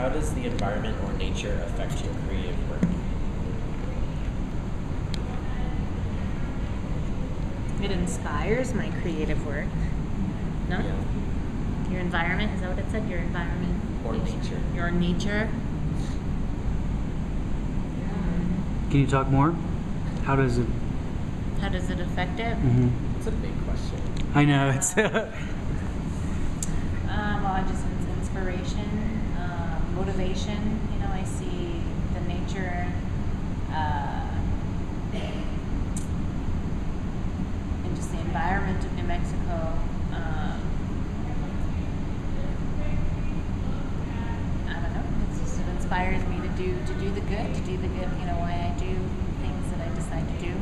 How does the environment or nature affect your creative work? It inspires my creative work. No? Yeah. Your environment, is that what it said? Your environment? Or nature. Your nature? Can you talk more? How does it? How does it affect it? It's a big question. I know it's. Well, just it's inspiration, motivation. You know, I see the nature, and just the environment of New Mexico. I don't know. It inspires me to do the good, You know, why I do things that I decide to do.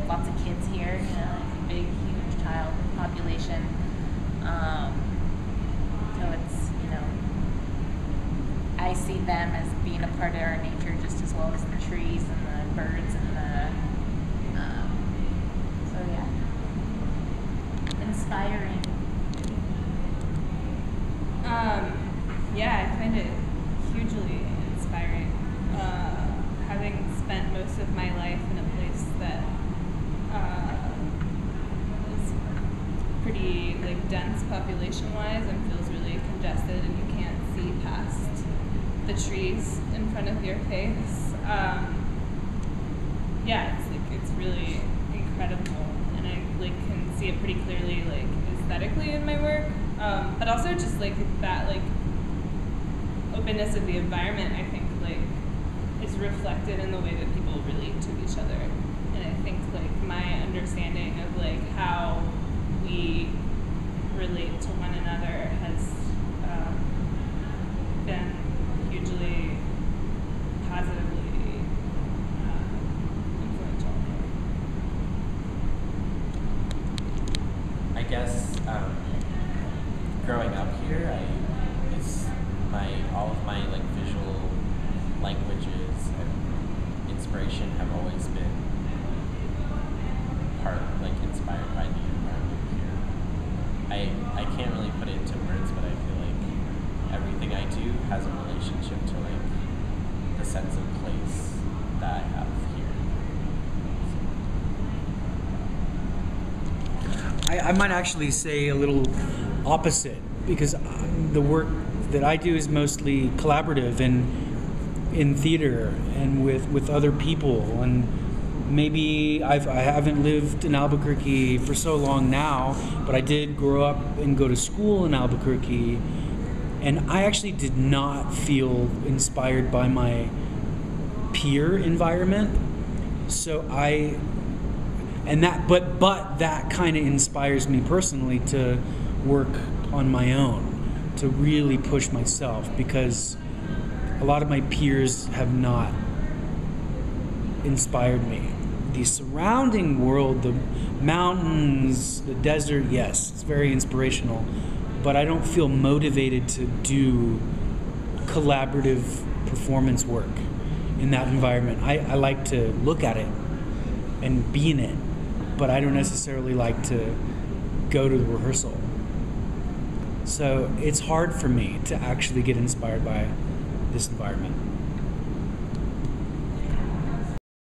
Lots of kids here. You know, it's a big, huge child population. So it's, you know, I see them as being a part of our nature just as well as the trees and the birds and the, so yeah, inspiring. Yeah, I find it hugely inspiring. Having spent most of my life in a place that is pretty like dense population-wise and feels really congested, and you can't see past the trees in front of your face. Yeah, it's really incredible, and I like can see it pretty clearly like aesthetically in my work, but also just like that like openness of the environment. I think like is reflected in the way that people relate to each other, and I think like my understanding of like how we relate to one another has been hugely positively influential. I guess growing up here, all of my like visual languages and inspiration have always been inspired by the environment here. I can't really put it into words, but I feel like everything I do has a relationship to like the sense of place that I have here. I might actually say a little opposite, because the work that I do is mostly collaborative and in theater and with other people, and maybe I haven't lived in Albuquerque for so long now, but I did grow up and go to school in Albuquerque, and I actually did not feel inspired by my peer environment. So but that kind of inspires me personally to work on my own, to really push myself, because a lot of my peers have not inspired me. The surrounding world, the mountains, the desert, yes, it's very inspirational, but I don't feel motivated to do collaborative performance work in that environment. I like to look at it and be in it, but I don't necessarily like to go to the rehearsal. So it's hard for me to actually get inspired by this environment.